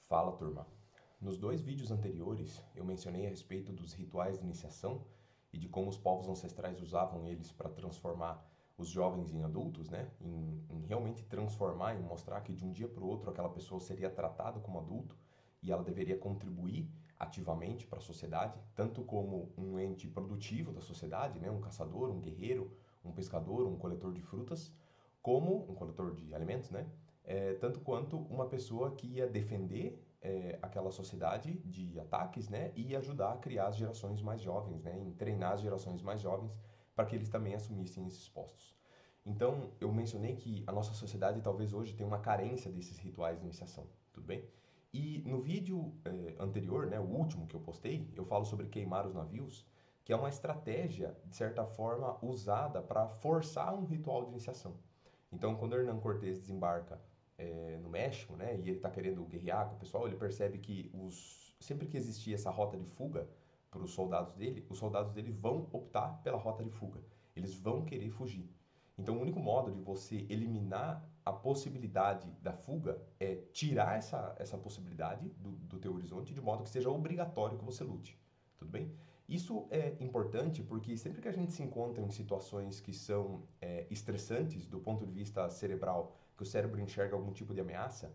Fala, turma. Nos dois vídeos anteriores, eu mencionei a respeito dos rituais de iniciação e de como os povos ancestrais usavam eles para transformar os jovens em adultos, né? Em realmente transformar, em mostrar que de um dia para o outro aquela pessoa seria tratada como adulto e ela deveria contribuir ativamente para a sociedade, tanto como um ente produtivo da sociedade, né? Um caçador, um guerreiro, um pescador, um coletor de frutas, como um coletor de alimentos, né? Tanto quanto uma pessoa que ia defender aquela sociedade de ataques, né, e ajudar a criar as gerações mais jovens, né, em treinar as gerações mais jovens para que eles também assumissem esses postos. Então, eu mencionei que a nossa sociedade talvez hoje tenha uma carência desses rituais de iniciação, tudo bem? E no vídeo anterior, né, o último que eu postei, eu falo sobre queimar os navios, que é uma estratégia, de certa forma, usada para forçar um ritual de iniciação. Então, quando Hernán Cortés desembarca no México, né, e ele está querendo guerrear com o pessoal, ele percebe que sempre que existia essa rota de fuga para os soldados dele vão optar pela rota de fuga. Eles vão querer fugir. Então, o único modo de você eliminar a possibilidade da fuga é tirar essa possibilidade do teu horizonte de modo que seja obrigatório que você lute. Tudo bem? Isso é importante porque sempre que a gente se encontra em situações que são estressantes do ponto de vista cerebral, que o cérebro enxerga algum tipo de ameaça,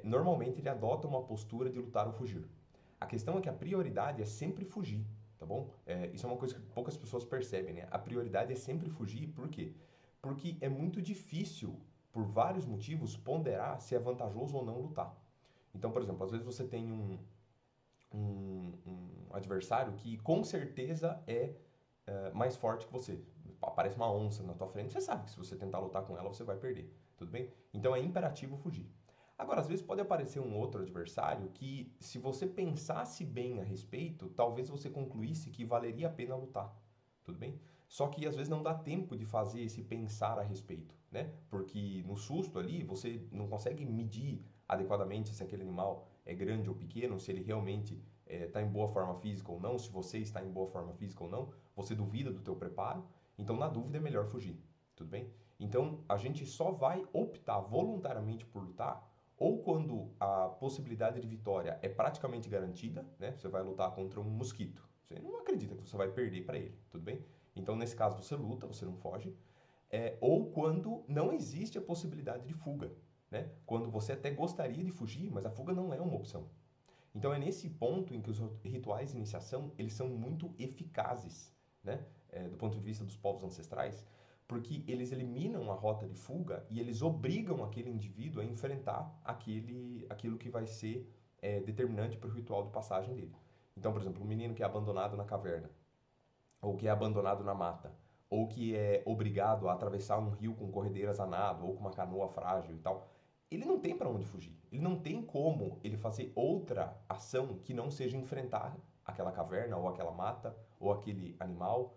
normalmente ele adota uma postura de lutar ou fugir. A questão é que a prioridade é sempre fugir, tá bom? Isso é uma coisa que poucas pessoas percebem, né? A prioridade é sempre fugir, por quê? Porque é muito difícil, por vários motivos, ponderar se é vantajoso ou não lutar. Então, por exemplo, às vezes você tem um adversário que com certeza é mais forte que você. Aparece uma onça na tua frente, você sabe que se você tentar lutar com ela, você vai perder, tudo bem? Então é imperativo fugir. Agora, às vezes pode aparecer um outro adversário que, se você pensasse bem a respeito, talvez você concluísse que valeria a pena lutar, tudo bem? Só que às vezes não dá tempo de fazer esse pensar a respeito, né? Porque no susto ali, você não consegue medir adequadamente se aquele animal é grande ou pequeno, se ele realmente está em boa forma física ou não, se você está em boa forma física ou não, você duvida do teu preparo, então na dúvida é melhor fugir, tudo bem? Então a gente só vai optar voluntariamente por lutar ou quando a possibilidade de vitória é praticamente garantida, né? Você vai lutar contra um mosquito, você não acredita que você vai perder para ele, tudo bem? Então nesse caso você luta, você não foge, ou quando não existe a possibilidade de fuga, né? Quando você até gostaria de fugir, mas a fuga não é uma opção. Então é nesse ponto em que os rituais de iniciação eles são muito eficazes, né? Do ponto de vista dos povos ancestrais, porque eles eliminam a rota de fuga e eles obrigam aquele indivíduo a enfrentar aquilo que vai ser determinante para o ritual de passagem dele. Então, por exemplo, um menino que é abandonado na caverna, ou que é abandonado na mata, ou que é obrigado a atravessar um rio com corredeiras a nado, ou com uma canoa frágil e tal, ele não tem para onde fugir. Ele não tem como ele fazer outra ação que não seja enfrentar aquela caverna, ou aquela mata, ou aquele animal,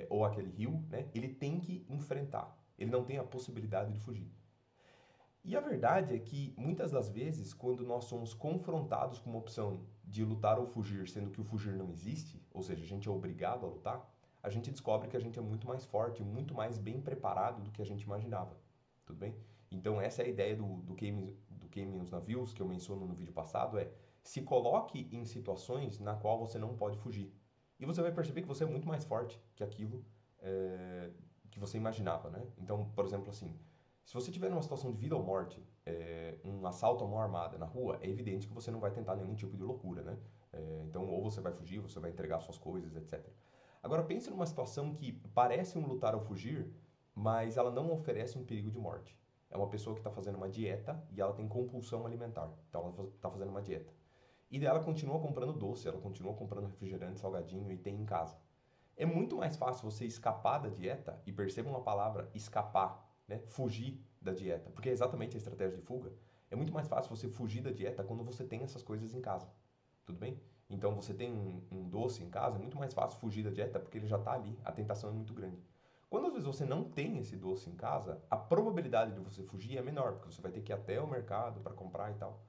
ou aquele rio, né? Ele tem que enfrentar. Ele não tem a possibilidade de fugir. E a verdade é que muitas das vezes, quando nós somos confrontados com uma opção de lutar ou fugir, sendo que o fugir não existe, ou seja, a gente é obrigado a lutar, a gente descobre que a gente é muito mais forte, muito mais bem preparado do que a gente imaginava. Tudo bem? Então, essa é a ideia do queime nos navios, que eu menciono no vídeo passado, se coloque em situações na qual você não pode fugir. E você vai perceber que você é muito mais forte que aquilo que você imaginava, né? Então, por exemplo, assim, se você tiver numa situação de vida ou morte, um assalto à mão armada na rua, é evidente que você não vai tentar nenhum tipo de loucura, né? Então, ou você vai fugir, você vai entregar suas coisas, etc. Agora, pense numa situação que parece um lutar ou fugir, mas ela não oferece um perigo de morte. É uma pessoa que está fazendo uma dieta e ela tem compulsão alimentar. Então, ela está fazendo uma dieta. E ela continua comprando doce, ela continua comprando refrigerante, salgadinho e tem em casa. É muito mais fácil você escapar da dieta, e perceba uma palavra, escapar, né? Fugir da dieta, porque é exatamente a estratégia de fuga. É muito mais fácil você fugir da dieta quando você tem essas coisas em casa. Tudo bem? Então você tem um doce em casa, é muito mais fácil fugir da dieta porque ele já está ali, a tentação é muito grande. Quando às vezes você não tem esse doce em casa, a probabilidade de você fugir é menor, porque você vai ter que ir até o mercado para comprar e tal.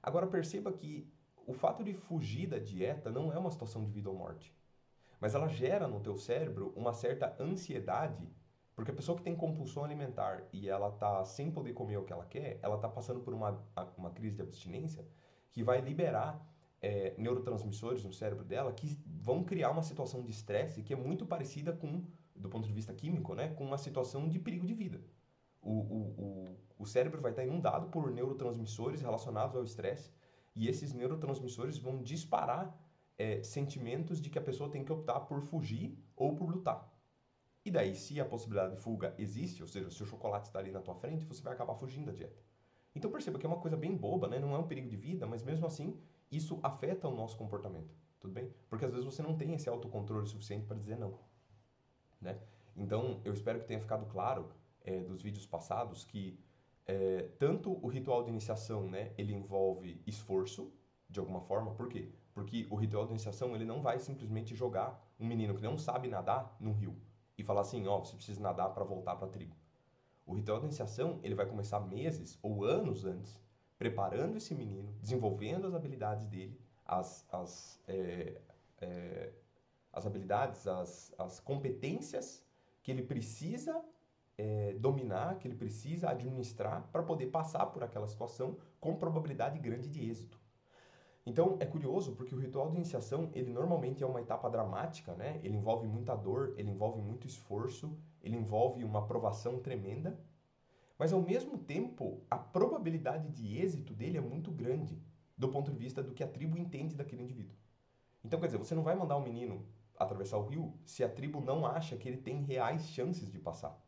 Agora perceba que o fato de fugir da dieta não é uma situação de vida ou morte. Mas ela gera no teu cérebro uma certa ansiedade, porque a pessoa que tem compulsão alimentar e ela tá sem poder comer o que ela quer, ela tá passando por uma crise de abstinência que vai liberar neurotransmissores no cérebro dela que vão criar uma situação de estresse que é muito parecida com, do ponto de vista químico, né, com uma situação de perigo de vida. O cérebro vai estar inundado por neurotransmissores relacionados ao estresse e esses neurotransmissores vão disparar sentimentos de que a pessoa tem que optar por fugir ou por lutar. E daí, se a possibilidade de fuga existe, ou seja, se o chocolate está ali na tua frente, você vai acabar fugindo da dieta. Então perceba que é uma coisa bem boba, né? Não é um perigo de vida, mas mesmo assim, isso afeta o nosso comportamento, tudo bem? Porque às vezes você não tem esse autocontrole suficiente para dizer não, né? Então, eu espero que tenha ficado claro dos vídeos passados que tanto o ritual de iniciação, né, ele envolve esforço, de alguma forma. Por quê? Porque o ritual de iniciação, ele não vai simplesmente jogar um menino que não sabe nadar num rio e falar assim, ó, você precisa nadar para voltar para a tribo. O ritual de iniciação, ele vai começar meses ou anos antes, preparando esse menino, desenvolvendo as habilidades dele, as habilidades, as competências que ele precisa dominar, que ele precisa administrar para poder passar por aquela situação com probabilidade grande de êxito. Então, é curioso porque o ritual de iniciação, ele normalmente é uma etapa dramática, né? Ele envolve muita dor, ele envolve muito esforço, ele envolve uma provação tremenda, mas ao mesmo tempo, a probabilidade de êxito dele é muito grande, do ponto de vista do que a tribo entende daquele indivíduo. Então, quer dizer, você não vai mandar um menino atravessar o rio se a tribo não acha que ele tem reais chances de passar.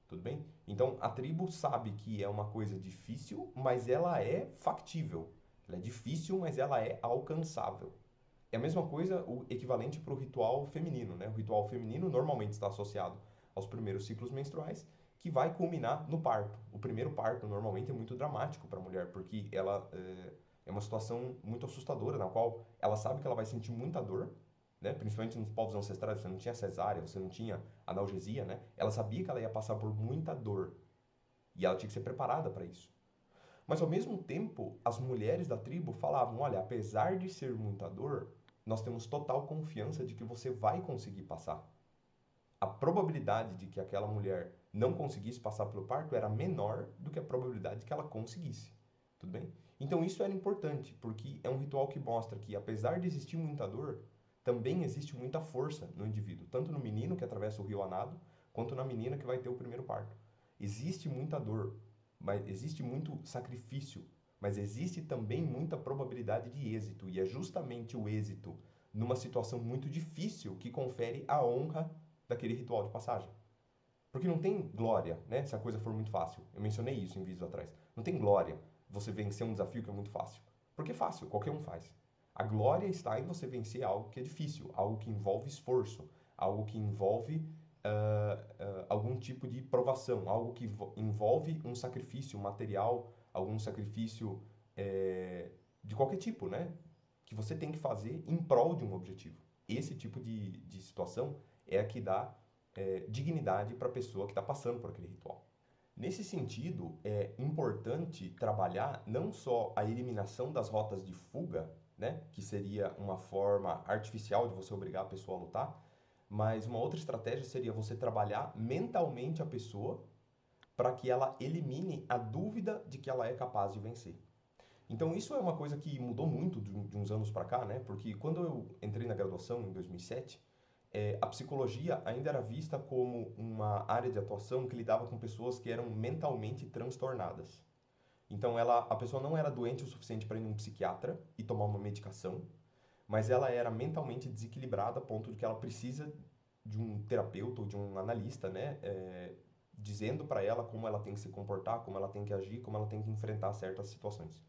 Tudo bem? Então, a tribo sabe que é uma coisa difícil, mas ela é factível. Ela é difícil, mas ela é alcançável. É a mesma coisa, o equivalente para o ritual feminino, né? O ritual feminino normalmente está associado aos primeiros ciclos menstruais, que vai culminar no parto. O primeiro parto normalmente é muito dramático para a mulher, porque ela é uma situação muito assustadora, na qual ela sabe que ela vai sentir muita dor, né? Principalmente nos povos ancestrais, você não tinha cesárea, você não tinha analgesia, né? Ela sabia que ela ia passar por muita dor e ela tinha que ser preparada para isso. Mas ao mesmo tempo, as mulheres da tribo falavam: olha, apesar de ser muita dor, nós temos total confiança de que você vai conseguir passar. A probabilidade de que aquela mulher não conseguisse passar pelo parto era menor do que a probabilidade de que ela conseguisse. Tudo bem? Então isso era importante, porque é um ritual que mostra que, apesar de existir muita dor, também existe muita força no indivíduo, tanto no menino que atravessa o rio a nado, quanto na menina que vai ter o primeiro parto. Existe muita dor, mas existe muito sacrifício, mas existe também muita probabilidade de êxito, e é justamente o êxito numa situação muito difícil que confere a honra daquele ritual de passagem. Porque não tem glória, né? Se a coisa for muito fácil. Eu mencionei isso em vídeos atrás. Não tem glória você vencer um desafio que é muito fácil. Porque é fácil, qualquer um faz. A glória está em você vencer algo que é difícil, algo que envolve esforço, algo que envolve algum tipo de provação, algo que envolve um sacrifício material, algum sacrifício de qualquer tipo, né? Que você tem que fazer em prol de um objetivo. Esse tipo de situação é a que dá dignidade para a pessoa que está passando por aquele ritual. Nesse sentido, é importante trabalhar não só a eliminação das rotas de fuga, né, que seria uma forma artificial de você obrigar a pessoa a lutar, mas uma outra estratégia seria você trabalhar mentalmente a pessoa para que ela elimine a dúvida de que ela é capaz de vencer. Então isso é uma coisa que mudou muito de uns anos para cá, né? Porque quando eu entrei na graduação em 2007, a psicologia ainda era vista como uma área de atuação que lidava com pessoas que eram mentalmente transtornadas. Então a pessoa não era doente o suficiente para ir num psiquiatra e tomar uma medicação, mas ela era mentalmente desequilibrada a ponto de que ela precisa de um terapeuta ou de um analista, né? Dizendo para ela como ela tem que se comportar, como ela tem que agir, como ela tem que enfrentar certas situações.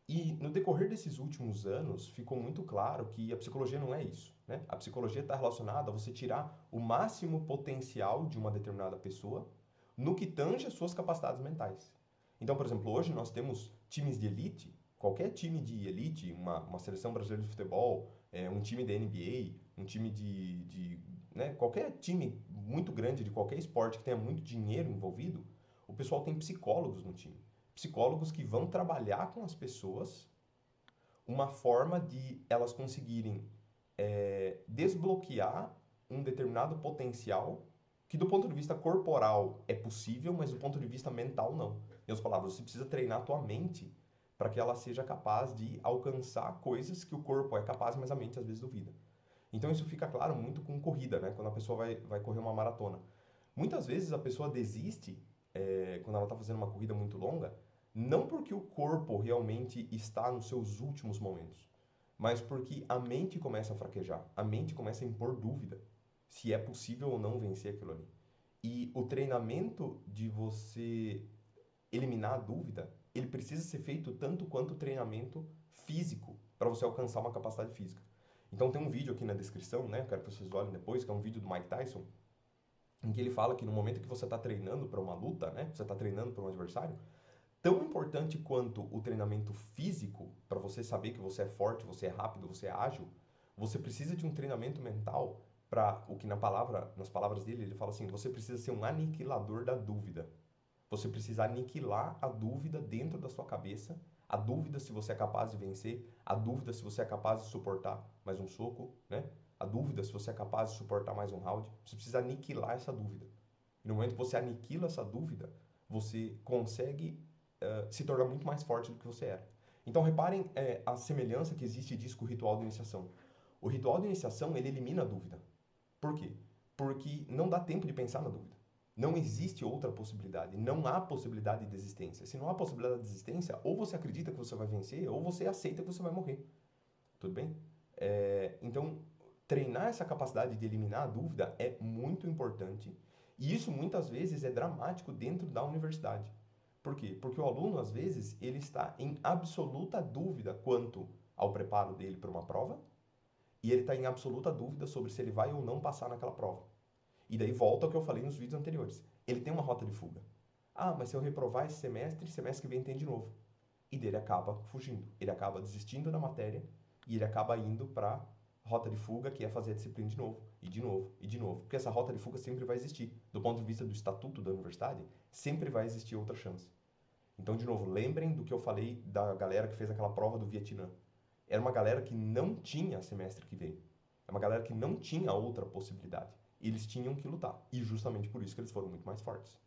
E no decorrer desses últimos anos, ficou muito claro que a psicologia não é isso, né? A psicologia está relacionada a você tirar o máximo potencial de uma determinada pessoa no que tange as suas capacidades mentais. Então, por exemplo, hoje nós temos times de elite, qualquer time de elite, uma seleção brasileira de futebol, um time da NBA, um time né, qualquer time muito grande de qualquer esporte que tenha muito dinheiro envolvido, o pessoal tem psicólogos no time. Psicólogos que vão trabalhar com as pessoas uma forma de elas conseguirem desbloquear um determinado potencial que do ponto de vista corporal é possível, mas do ponto de vista mental não. Em outras palavras, você precisa treinar a tua mente para que ela seja capaz de alcançar coisas que o corpo é capaz, mas a mente às vezes duvida. Então isso fica claro muito com corrida, né? Quando a pessoa vai correr uma maratona. Muitas vezes a pessoa desiste quando ela está fazendo uma corrida muito longa, não porque o corpo realmente está nos seus últimos momentos, mas porque a mente começa a fraquejar, a mente começa a impor dúvida se é possível ou não vencer aquilo ali. E o treinamento de você eliminar a dúvida, ele precisa ser feito tanto quanto o treinamento físico para você alcançar uma capacidade física. Então tem um vídeo aqui na descrição, né? Eu quero que vocês olhem depois, que é um vídeo do Mike Tyson, em que ele fala que no momento que você está treinando para uma luta, né? Você está treinando para um adversário, tão importante quanto o treinamento físico, para você saber que você é forte, você é rápido, você é ágil, você precisa de um treinamento mental para o que nas palavras dele, ele fala assim, você precisa ser um aniquilador da dúvida. Você precisa aniquilar a dúvida dentro da sua cabeça, a dúvida se você é capaz de vencer, a dúvida se você é capaz de suportar mais um soco, né? A dúvida se você é capaz de suportar mais um round. Você precisa aniquilar essa dúvida. E no momento que você aniquila essa dúvida, você consegue se tornar muito mais forte do que você era. Então reparem a semelhança que existe disso com o ritual de iniciação. O ritual de iniciação, ele elimina a dúvida. Por quê? Porque não dá tempo de pensar na dúvida. Não existe outra possibilidade. Não há possibilidade de existência. Se não há possibilidade de existência, ou você acredita que você vai vencer, ou você aceita que você vai morrer. Tudo bem? Então, treinar essa capacidade de eliminar a dúvida é muito importante. E isso, muitas vezes, é dramático dentro da universidade. Por quê? Porque o aluno, às vezes, ele está em absoluta dúvida quanto ao preparo dele para uma prova, e ele está em absoluta dúvida sobre se ele vai ou não passar naquela prova. E daí volta ao que eu falei nos vídeos anteriores. Ele tem uma rota de fuga. Ah, mas se eu reprovar esse semestre, semestre que vem tem de novo. E dele acaba fugindo. Ele acaba desistindo da matéria e ele acaba indo para rota de fuga, que é fazer a disciplina de novo, e de novo, e de novo. Porque essa rota de fuga sempre vai existir. Do ponto de vista do estatuto da universidade, sempre vai existir outra chance. Então, de novo, lembrem do que eu falei da galera que fez aquela prova do Vietnã. Era uma galera que não tinha semestre que vem. É uma galera que não tinha outra possibilidade. Eles tinham que lutar. E justamente por isso que eles foram muito mais fortes.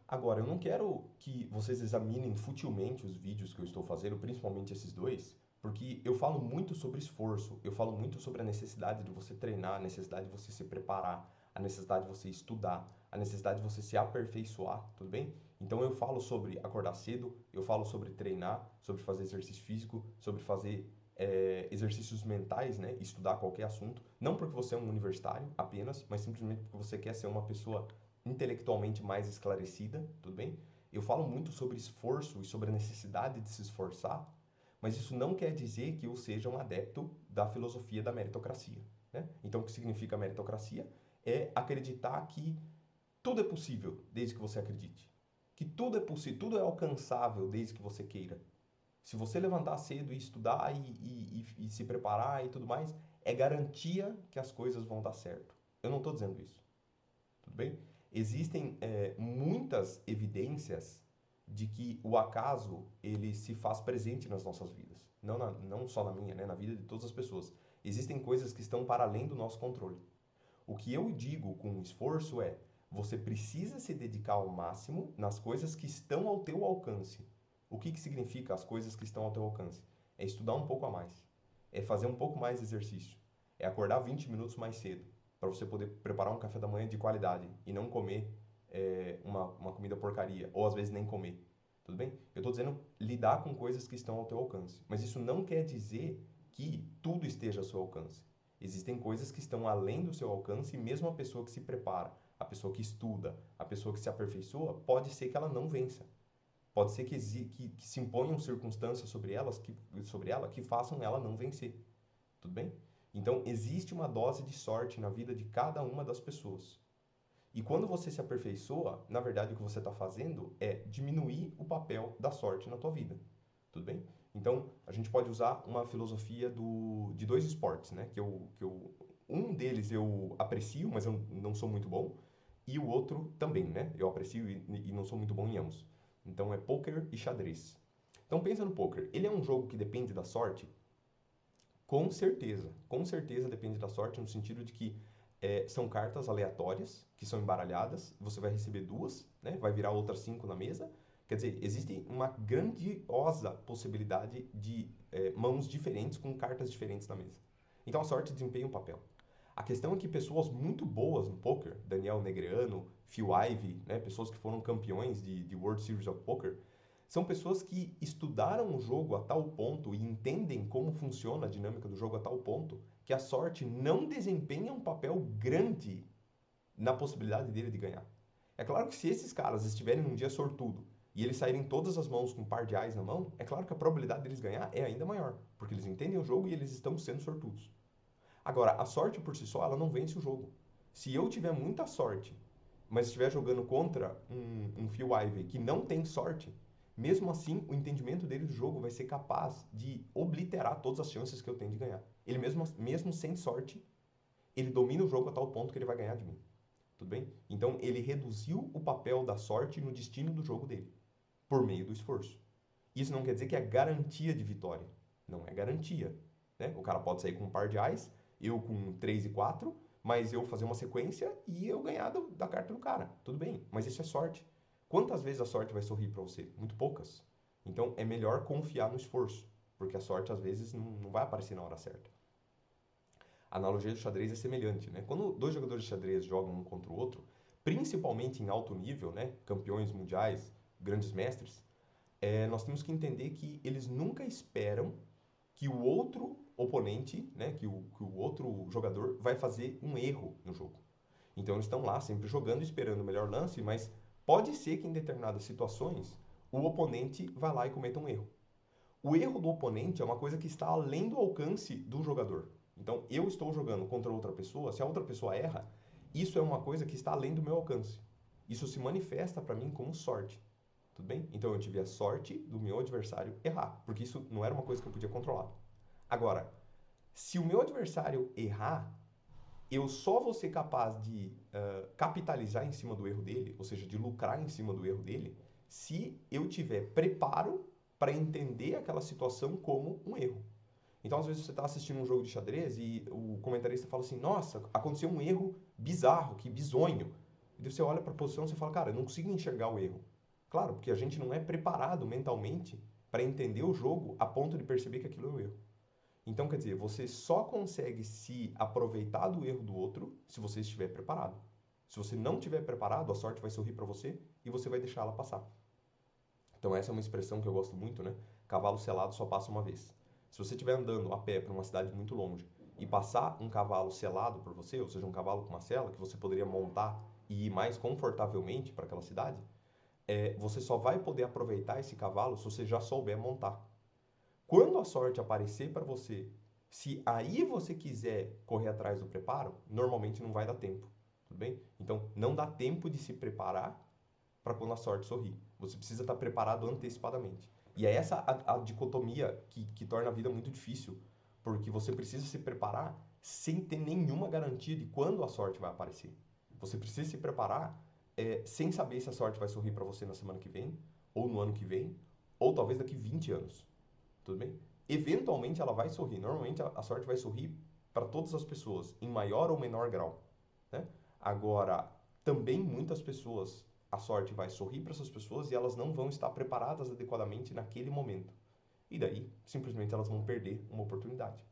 Agora, eu não quero que vocês examinem futilmente os vídeos que eu estou fazendo, principalmente esses dois, porque eu falo muito sobre esforço, eu falo muito sobre a necessidade de você treinar, a necessidade de você se preparar, a necessidade de você estudar, a necessidade de você se aperfeiçoar, tudo bem? Então eu falo sobre acordar cedo, eu falo sobre treinar, sobre fazer exercício físico, sobre fazer exercícios mentais, né? Estudar qualquer assunto. Não porque você é um universitário apenas, mas simplesmente porque você quer ser uma pessoa intelectualmente mais esclarecida, tudo bem? Eu falo muito sobre esforço e sobre a necessidade de se esforçar, mas isso não quer dizer que eu seja um adepto da filosofia da meritocracia, né? Então, o que significa meritocracia? É acreditar que tudo é possível desde que você acredite. Que tudo é possível, tudo é alcançável desde que você queira. Se você levantar cedo e estudar e se preparar e tudo mais, é garantia que as coisas vão dar certo. Eu não estou dizendo isso. Tudo bem? Existem muitas evidências de que o acaso ele se faz presente nas nossas vidas. Não só na minha, né? Na vida de todas as pessoas. Existem coisas que estão para além do nosso controle. O que eu digo com esforço é: você precisa se dedicar ao máximo nas coisas que estão ao teu alcance. O que significa as coisas que estão ao teu alcance? É estudar um pouco a mais. É fazer um pouco mais de exercício. É acordar 20 minutos mais cedo, para você poder preparar um café da manhã de qualidade e não comer uma comida porcaria, ou às vezes nem comer. Tudo bem? Eu estou dizendo lidar com coisas que estão ao teu alcance. Mas isso não quer dizer que tudo esteja ao seu alcance. Existem coisas que estão além do seu alcance e mesmo a pessoa que se prepara, a pessoa que estuda, a pessoa que se aperfeiçoa, pode ser que ela não vença. Pode ser que se imponham circunstâncias sobre ela que façam ela não vencer. Tudo bem? Então, existe uma dose de sorte na vida de cada uma das pessoas. E quando você se aperfeiçoa, na verdade o que você está fazendo é diminuir o papel da sorte na tua vida. Tudo bem? Então, a gente pode usar uma filosofia de dois esportes, né? Um deles eu aprecio, mas eu não sou muito bom. E o outro também, né? Eu aprecio e não sou muito bom em ambos. Então, é pôquer e xadrez. Então, pensa no pôquer. Ele é um jogo que depende da sorte? Com certeza depende da sorte, no sentido de que são cartas aleatórias que são embaralhadas, você vai receber duas, né? Vai virar outras 5 na mesa. Quer Quer dizer, existe uma grandiosa possibilidade de mãos diferentes com cartas diferentes na mesa. Então a sorte desempenha um papel. A questão é que pessoas muito boas no poker, Daniel Negreanu, Phil Ivey, né, pessoas que foram campeões de World Series of Poker, são pessoas que estudaram o jogo a tal ponto e entendem como funciona a dinâmica do jogo a tal ponto que a sorte não desempenha um papel grande na possibilidade dele de ganhar. É claro que se esses caras estiverem num dia sortudo e eles saírem todas as mãos com um par de ás na mão, é claro que a probabilidade deles ganhar é ainda maior, porque eles entendem o jogo e eles estão sendo sortudos. Agora, a sorte por si só, ela não vence o jogo. Se eu tiver muita sorte, mas estiver jogando contra um Phil Ivey que não tem sorte, mesmo assim, o entendimento dele do jogo vai ser capaz de obliterar todas as chances que eu tenho de ganhar. Ele mesmo sem sorte, ele domina o jogo a tal ponto que ele vai ganhar de mim. Tudo bem? Então, ele reduziu o papel da sorte no destino do jogo dele, por meio do esforço. Isso não quer dizer que é garantia de vitória. Não é garantia. Né? O cara pode sair com um par de ás, eu com 3 e 4, mas eu fazer uma sequência e eu ganhar da carta do cara. Tudo bem, mas isso é sorte. Quantas vezes a sorte vai sorrir para você? Muito poucas. Então, é melhor confiar no esforço, porque a sorte às vezes não vai aparecer na hora certa. A analogia do xadrez é semelhante, né? Quando dois jogadores de xadrez jogam um contra o outro, principalmente em alto nível, né? Campeões mundiais, grandes mestres, nós temos que entender que eles nunca esperam que o outro oponente, né? Que o outro jogador vai fazer um erro no jogo. Então eles estão lá sempre jogando, esperando o melhor lance, mas pode ser que em determinadas situações o oponente vá lá e cometa um erro. O erro do oponente é uma coisa que está além do alcance do jogador. Então, eu estou jogando contra outra pessoa, se a outra pessoa erra, isso é uma coisa que está além do meu alcance. Isso se manifesta para mim como sorte. Tudo bem? Então, eu tive a sorte do meu adversário errar, porque isso não era uma coisa que eu podia controlar. Agora, se o meu adversário errar, eu só vou ser capaz de capitalizar em cima do erro dele, ou seja, de lucrar em cima do erro dele, se eu tiver preparo para entender aquela situação como um erro. Então, às vezes, você está assistindo um jogo de xadrez e o comentarista fala assim: nossa, aconteceu um erro bizarro, que bizonho. E você olha para a posição e você fala: cara, eu não consigo enxergar o erro. Claro, porque a gente não é preparado mentalmente para entender o jogo a ponto de perceber que aquilo é um erro. Então, quer dizer, você só consegue se aproveitar do erro do outro se você estiver preparado. Se você não estiver preparado, a sorte vai sorrir para você e você vai deixar ela passar. Então, essa é uma expressão que eu gosto muito, né? Cavalo selado só passa uma vez. Se você estiver andando a pé para uma cidade muito longe e passar um cavalo selado por você, ou seja, um cavalo com uma sela que você poderia montar e ir mais confortavelmente para aquela cidade, você só vai poder aproveitar esse cavalo se você já souber montar. Quando a sorte aparecer para você, se aí você quiser correr atrás do preparo, normalmente não vai dar tempo, tudo bem? Então, não dá tempo de se preparar para quando a sorte sorrir. Você precisa estar preparado antecipadamente. E é essa a dicotomia que torna a vida muito difícil, porque você precisa se preparar sem ter nenhuma garantia de quando a sorte vai aparecer. Você precisa se preparar sem saber se a sorte vai sorrir para você na semana que vem, ou no ano que vem, ou talvez daqui 20 anos. Tudo bem? Eventualmente ela vai sorrir. Normalmente a sorte vai sorrir para todas as pessoas, em maior ou menor grau. Né? Agora, também muitas pessoas, a sorte vai sorrir para essas pessoas e elas não vão estar preparadas adequadamente naquele momento. E daí, simplesmente elas vão perder uma oportunidade.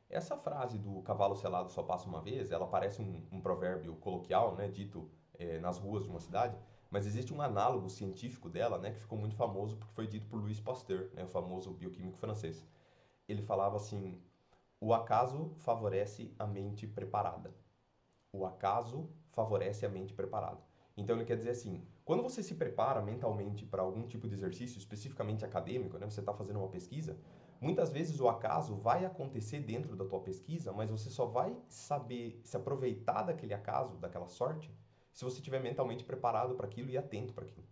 Essa frase do cavalo selado só passa uma vez, ela parece um provérbio coloquial, né, dito nas ruas de uma cidade, mas existe um análogo científico dela, né, que ficou muito famoso porque foi dito por Louis Pasteur, né, o famoso bioquímico francês. Ele falava assim: o acaso favorece a mente preparada. O acaso favorece a mente preparada. Então ele quer dizer assim, quando você se prepara mentalmente para algum tipo de exercício, especificamente acadêmico, né, você está fazendo uma pesquisa, muitas vezes o acaso vai acontecer dentro da tua pesquisa, mas você só vai saber se aproveitar daquele acaso, daquela sorte, se você estiver mentalmente preparado para aquilo e atento para aquilo.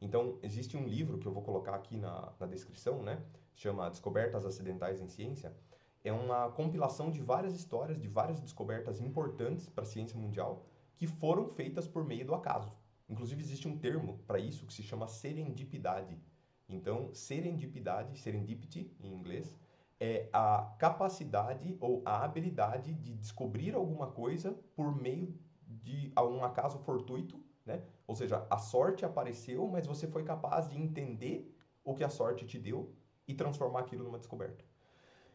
Então, existe um livro que eu vou colocar aqui na descrição, né? Chama Descobertas Acidentais em Ciência. É uma compilação de várias histórias, de várias descobertas importantes para a ciência mundial que foram feitas por meio do acaso. Inclusive, existe um termo para isso que se chama serendipidade. Então, serendipidade, serendipity em inglês, é a capacidade ou a habilidade de descobrir alguma coisa por meio de um acaso fortuito, né? Ou seja, a sorte apareceu, mas você foi capaz de entender o que a sorte te deu e transformar aquilo numa descoberta.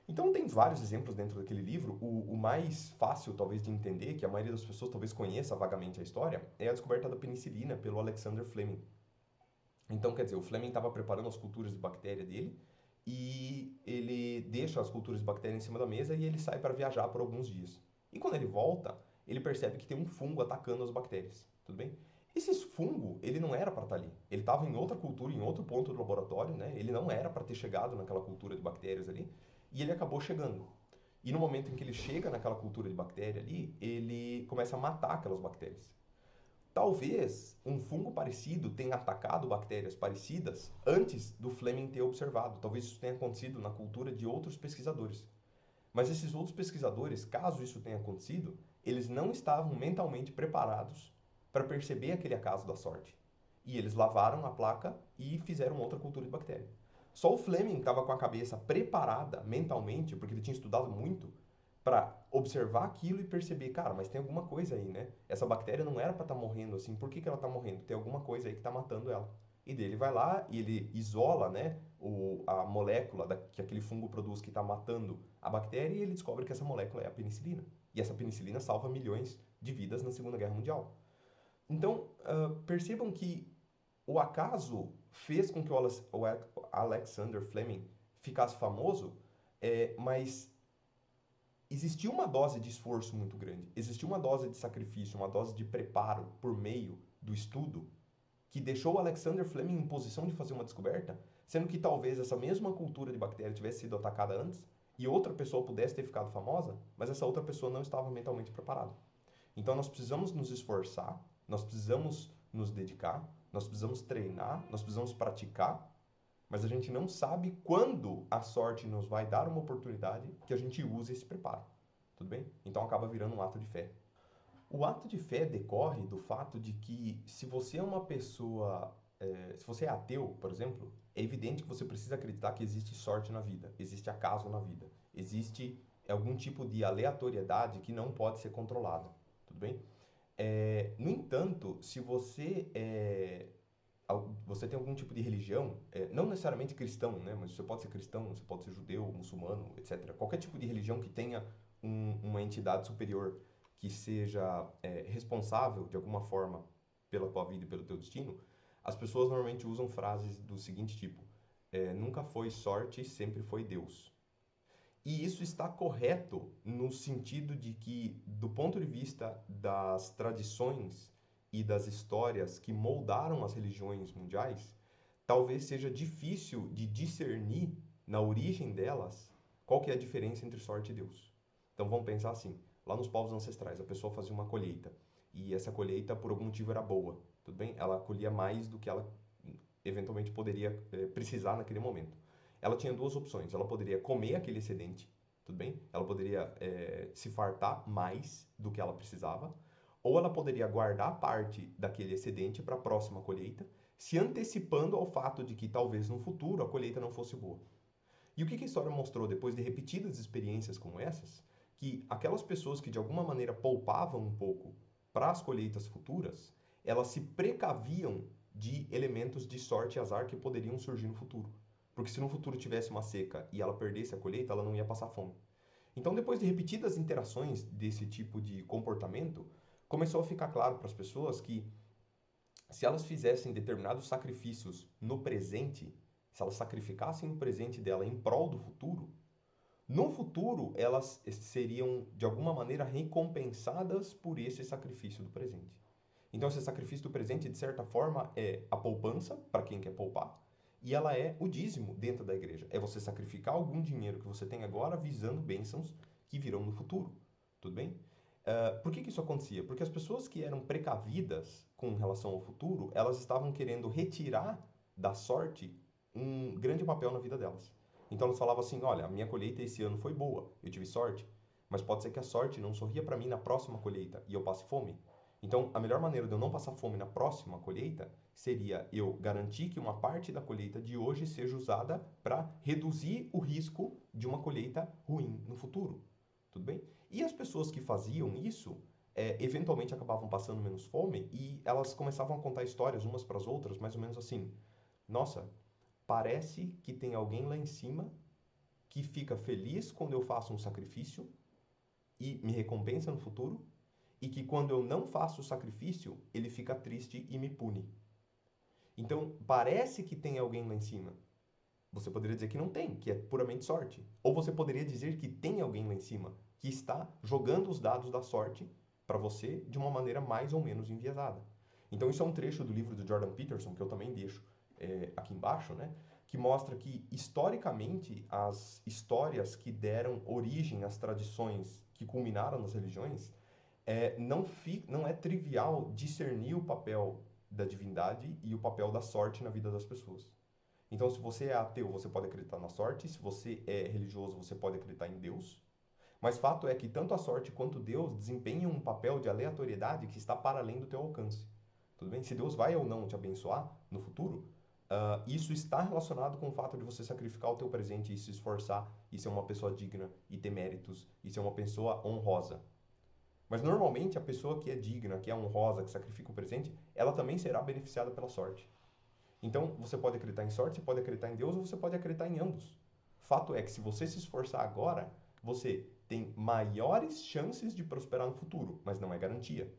Então tem vários exemplos dentro daquele livro. O mais fácil, talvez, de entender, que a maioria das pessoas talvez conheça vagamente a história, é a descoberta da penicilina pelo Alexander Fleming. Então, quer dizer, o Fleming estava preparando as culturas de bactéria dele e ele deixa as culturas de bactéria em cima da mesa e ele sai para viajar por alguns dias. E quando ele volta, ele percebe que tem um fungo atacando as bactérias, tudo bem? Esse fungo, ele não era para estar ali. Ele estava em outra cultura, em outro ponto do laboratório, né? Ele não era para ter chegado naquela cultura de bactérias ali, e ele acabou chegando. E no momento em que ele chega naquela cultura de bactéria ali, ele começa a matar aquelas bactérias. Talvez um fungo parecido tenha atacado bactérias parecidas antes do Fleming ter observado. Talvez isso tenha acontecido na cultura de outros pesquisadores. Mas esses outros pesquisadores, caso isso tenha acontecido, eles não estavam mentalmente preparados para perceber aquele acaso da sorte. E eles lavaram a placa e fizeram outra cultura de bactéria. Só o Fleming estava com a cabeça preparada mentalmente, porque ele tinha estudado muito, para observar aquilo e perceber, cara, mas tem alguma coisa aí, né? Essa bactéria não era para estar morrendo assim. Por que que ela está morrendo? Tem alguma coisa aí que está matando ela. E daí ele vai lá e ele isola, né, a molécula que aquele fungo produz que está matando a bactéria e ele descobre que essa molécula é a penicilina. E essa penicilina salva milhões de vidas na Segunda Guerra Mundial. Então, percebam que o acaso fez com que o Alexander Fleming ficasse famoso, mas existiu uma dose de esforço muito grande, existiu uma dose de sacrifício, uma dose de preparo por meio do estudo que deixou o Alexander Fleming em posição de fazer uma descoberta, sendo que talvez essa mesma cultura de bactéria tivesse sido atacada antes e outra pessoa pudesse ter ficado famosa, mas essa outra pessoa não estava mentalmente preparada. Então nós precisamos nos esforçar, nós precisamos nos dedicar, nós precisamos treinar, nós precisamos praticar, mas a gente não sabe quando a sorte nos vai dar uma oportunidade que a gente use esse preparo. Tudo bem? Então acaba virando um ato de fé. O ato de fé decorre do fato de que se você é uma pessoa, se você é ateu, por exemplo, é evidente que você precisa acreditar que existe sorte na vida, existe acaso na vida, existe algum tipo de aleatoriedade que não pode ser controlada. Tudo bem? No entanto, se você tem algum tipo de religião, não necessariamente cristão, né? Mas você pode ser cristão, você pode ser judeu, muçulmano, etc. Qualquer tipo de religião que tenha uma entidade superior que seja responsável, de alguma forma, pela tua vida e pelo teu destino, as pessoas normalmente usam frases do seguinte tipo: nunca foi sorte, sempre foi Deus. E isso está correto no sentido de que, do ponto de vista das tradições e das histórias que moldaram as religiões mundiais, talvez seja difícil de discernir na origem delas qual que é a diferença entre sorte e Deus. Então vamos pensar assim, lá nos povos ancestrais, a pessoa fazia uma colheita e essa colheita por algum motivo era boa, tudo bem? Ela colhia mais do que ela eventualmente poderia precisar naquele momento. Ela tinha duas opções, ela poderia comer aquele excedente, tudo bem? Ela poderia se fartar mais do que ela precisava, ou ela poderia guardar parte daquele excedente para a próxima colheita, se antecipando ao fato de que talvez no futuro a colheita não fosse boa. E o que a história mostrou depois de repetidas experiências como essas? Que aquelas pessoas que de alguma maneira poupavam um pouco para as colheitas futuras, elas se precaviam de elementos de sorte e azar que poderiam surgir no futuro. Porque se no futuro tivesse uma seca e ela perdesse a colheita, ela não ia passar fome. Então, depois de repetidas interações desse tipo de comportamento, começou a ficar claro para as pessoas que se elas fizessem determinados sacrifícios no presente, se elas sacrificassem o presente dela em prol do futuro, no futuro elas seriam de alguma maneira recompensadas por esse sacrifício do presente. Então, esse sacrifício do presente, de certa forma, é a poupança para quem quer poupar, e ela é o dízimo dentro da igreja. É você sacrificar algum dinheiro que você tem agora visando bênçãos que virão no futuro. Tudo bem? Por que isso acontecia? Porque as pessoas que eram precavidas com relação ao futuro, elas estavam querendo retirar da sorte um grande papel na vida delas. Então elas falavam assim, olha, a minha colheita esse ano foi boa, eu tive sorte, mas pode ser que a sorte não sorria para mim na próxima colheita e eu passe fome. Então, a melhor maneira de eu não passar fome na próxima colheita seria eu garantir que uma parte da colheita de hoje seja usada para reduzir o risco de uma colheita ruim no futuro. Tudo bem? E as pessoas que faziam isso, eventualmente acabavam passando menos fome e elas começavam a contar histórias umas para as outras, mais ou menos assim: nossa, parece que tem alguém lá em cima que fica feliz quando eu faço um sacrifício e me recompensa no futuro, e que quando eu não faço o sacrifício, ele fica triste e me pune. Então, parece que tem alguém lá em cima. Você poderia dizer que não tem, que é puramente sorte. Ou você poderia dizer que tem alguém lá em cima que está jogando os dados da sorte para você de uma maneira mais ou menos enviesada. Então, isso é um trecho do livro do Jordan Peterson, que eu também deixo aqui embaixo, né? Que mostra que, historicamente, as histórias que deram origem às tradições que culminaram nas religiões, não é trivial discernir o papel da divindade e o papel da sorte na vida das pessoas. Então, se você é ateu, você pode acreditar na sorte. Se você é religioso, você pode acreditar em Deus. Mas fato é que tanto a sorte quanto Deus desempenham um papel de aleatoriedade que está para além do teu alcance. Tudo bem? Se Deus vai ou não te abençoar no futuro, isso está relacionado com o fato de você sacrificar o teu presente e se esforçar e ser uma pessoa digna e ter méritos e ser uma pessoa honrosa. Mas normalmente a pessoa que é digna, que é honrosa, que sacrifica o presente, ela também será beneficiada pela sorte. Então, você pode acreditar em sorte, você pode acreditar em Deus ou você pode acreditar em ambos. Fato é que se você se esforçar agora, você tem maiores chances de prosperar no futuro, mas não é garantia.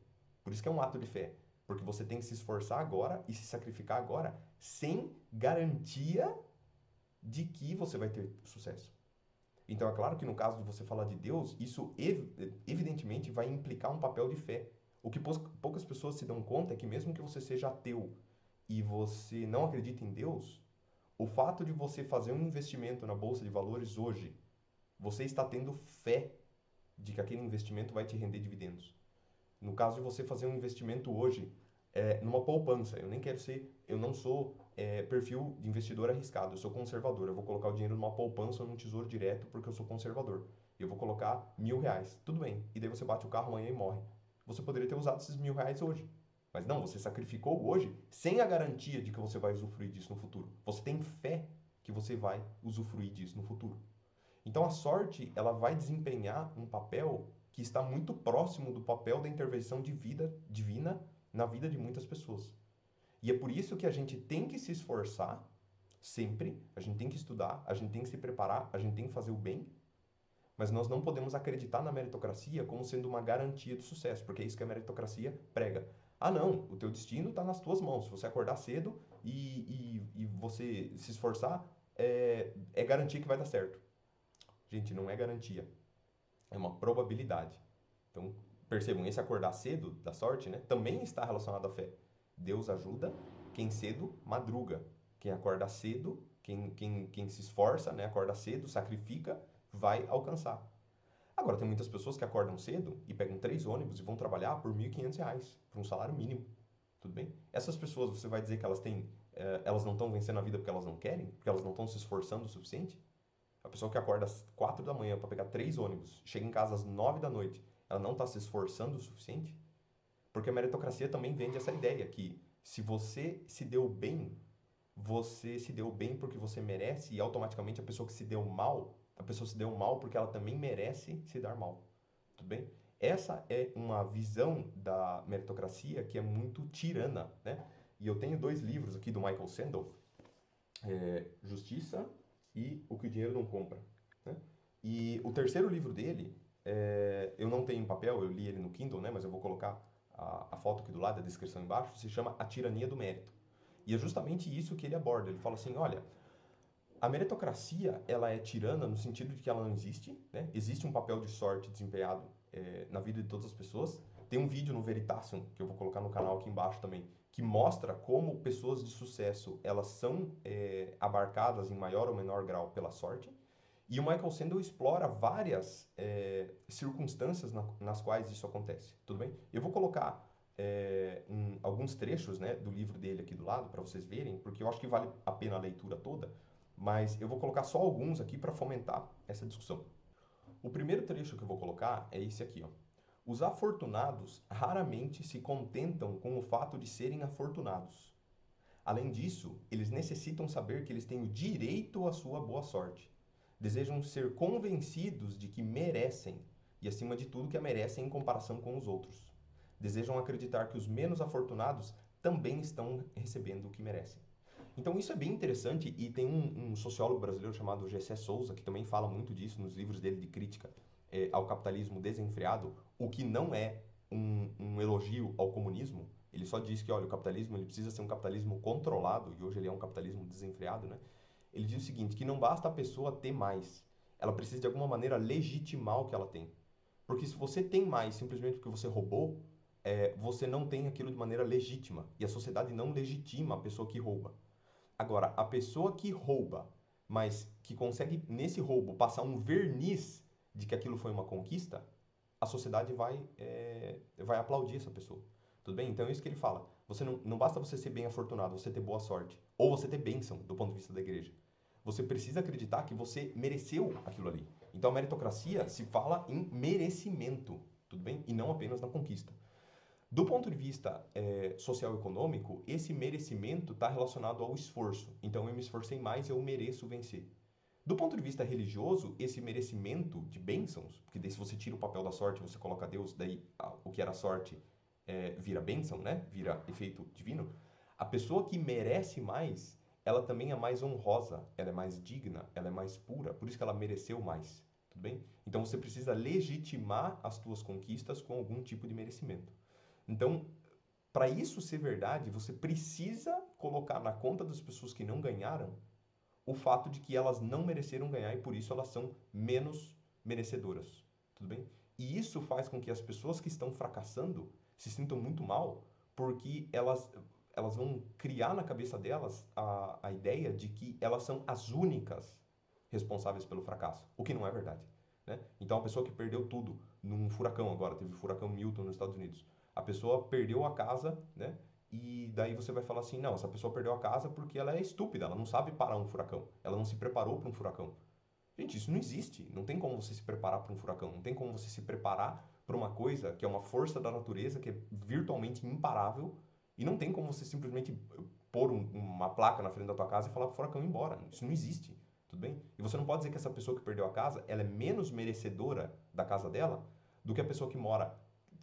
Por isso que é um ato de fé. Porque você tem que se esforçar agora e se sacrificar agora sem garantia de que você vai ter sucesso. Então, é claro que no caso de você falar de Deus, isso evidentemente vai implicar um papel de fé. O que poucas pessoas se dão conta é que mesmo que você seja ateu e você não acredita em Deus, o fato de você fazer um investimento na bolsa de valores hoje, você está tendo fé de que aquele investimento vai te render dividendos. No caso de você fazer um investimento hoje numa poupança, eu não sou perfil de investidor arriscado, eu sou conservador. Eu vou colocar o dinheiro numa poupança ou num tesouro direto porque eu sou conservador. Eu vou colocar R$ 1.000, tudo bem. E daí você bate o carro amanhã e morre. Você poderia ter usado esses R$ 1.000 hoje. Mas não, você sacrificou hoje sem a garantia de que você vai usufruir disso no futuro. Você tem fé que você vai usufruir disso no futuro. Então a sorte, ela vai desempenhar um papel que está muito próximo do papel da intervenção de vida divina na vida de muitas pessoas. E é por isso que a gente tem que se esforçar sempre, a gente tem que estudar, a gente tem que se preparar, a gente tem que fazer o bem, mas nós não podemos acreditar na meritocracia como sendo uma garantia de sucesso, porque é isso que a meritocracia prega. Ah, não, o teu destino está nas tuas mãos. Se você acordar cedo e você se esforçar, é garantia que vai dar certo. Gente, não é garantia. É uma probabilidade. Então, percebam, esse acordar cedo, da sorte, né, também está relacionado à fé. Deus ajuda quem cedo madruga. Quem acorda cedo, quem se esforça, né, acorda cedo, sacrifica, vai alcançar. Agora, tem muitas pessoas que acordam cedo e pegam 3 ônibus e vão trabalhar por R$ 1.500, por um salário mínimo. Tudo bem? Essas pessoas, você vai dizer que elas não estão vencendo a vida porque elas não querem? Porque elas não estão se esforçando o suficiente? A pessoa que acorda às 4 da manhã para pegar 3 ônibus, chega em casa às 9 da noite, ela não está se esforçando o suficiente? Porque a meritocracia também vende essa ideia que se você se deu bem, você se deu bem porque você merece e automaticamente a pessoa que se deu mal, a pessoa se deu mal porque ela também merece se dar mal. Tudo bem? Essa é uma visão da meritocracia que é muito tirana, né? E eu tenho 2 livros aqui do Michael Sandel, Justiça e O que o Dinheiro Não Compra, né? E o terceiro livro dele, eu não tenho em papel, eu li ele no Kindle, né? Mas eu vou colocar a foto aqui do lado, a descrição embaixo, se chama A Tirania do Mérito. E é justamente isso que ele aborda. Ele fala assim, olha, a meritocracia, ela é tirana no sentido de que ela não existe, né? Existe um papel de sorte desempenhado na vida de todas as pessoas. Tem um vídeo no Veritasium, que eu vou colocar no canal aqui embaixo também, que mostra como pessoas de sucesso, elas são abarcadas em maior ou menor grau pela sorte. E o Michael Sandel explora várias circunstâncias nas quais isso acontece, tudo bem? Eu vou colocar alguns trechos, né, do livro dele aqui do lado, para vocês verem, porque eu acho que vale a pena a leitura toda, mas eu vou colocar só alguns aqui para fomentar essa discussão. O primeiro trecho que eu vou colocar é esse aqui, ó. Os afortunados raramente se contentam com o fato de serem afortunados. Além disso, eles necessitam saber que eles têm o direito à sua boa sorte. Desejam ser convencidos de que merecem e, acima de tudo, que a merecem em comparação com os outros. Desejam acreditar que os menos afortunados também estão recebendo o que merecem. Então isso é bem interessante e tem um sociólogo brasileiro chamado Gessé Souza que também fala muito disso nos livros dele de crítica ao capitalismo desenfreado, o que não é um elogio ao comunismo. Ele só diz que, olha, o capitalismo ele precisa ser um capitalismo controlado, e hoje ele é um capitalismo desenfreado, né? Ele diz o seguinte, que não basta a pessoa ter mais, ela precisa de alguma maneira legitimar o que ela tem. Porque se você tem mais simplesmente porque você roubou, você não tem aquilo de maneira legítima. E a sociedade não legitima a pessoa que rouba. Agora, a pessoa que rouba, mas que consegue, nesse roubo, passar um verniz de que aquilo foi uma conquista, a sociedade vai aplaudir essa pessoa. Tudo bem? Então é isso que ele fala. Você não basta você ser bem afortunado, você ter boa sorte. Ou você ter bênção, do ponto de vista da igreja. Você precisa acreditar que você mereceu aquilo ali. Então a meritocracia se fala em merecimento, tudo bem? E não apenas na conquista. Do ponto de vista social e econômico, esse merecimento está relacionado ao esforço. Então eu me esforcei mais, eu mereço vencer. Do ponto de vista religioso, esse merecimento de bênçãos, porque daí se você tira o papel da sorte, você coloca Deus, daí o que era sorte vira bênção, né? Vira efeito divino. A pessoa que merece mais, ela também é mais honrosa, ela é mais digna, ela é mais pura, por isso que ela mereceu mais, tudo bem? Então você precisa legitimar as tuas conquistas com algum tipo de merecimento. Então, para isso ser verdade, você precisa colocar na conta das pessoas que não ganharam o fato de que elas não mereceram ganhar e por isso elas são menos merecedoras, tudo bem? E isso faz com que as pessoas que estão fracassando se sintam muito mal, porque elas vão criar na cabeça delas a ideia de que elas são as únicas responsáveis pelo fracasso, o que não é verdade, né? Então a pessoa que perdeu tudo num furacão agora, teve o furacão Milton nos Estados Unidos, a pessoa perdeu a casa, né? E daí você vai falar assim, não, essa pessoa perdeu a casa porque ela é estúpida, ela não sabe parar um furacão, ela não se preparou para um furacão. Gente, isso não existe. Não tem como você se preparar para um furacão, não tem como você se preparar para uma coisa que é uma força da natureza, que é virtualmente imparável, e não tem como você simplesmente pôr uma placa na frente da tua casa e falar para o furacão ir embora. Isso não existe, tudo bem? E você não pode dizer que essa pessoa que perdeu a casa, ela é menos merecedora da casa dela do que a pessoa que mora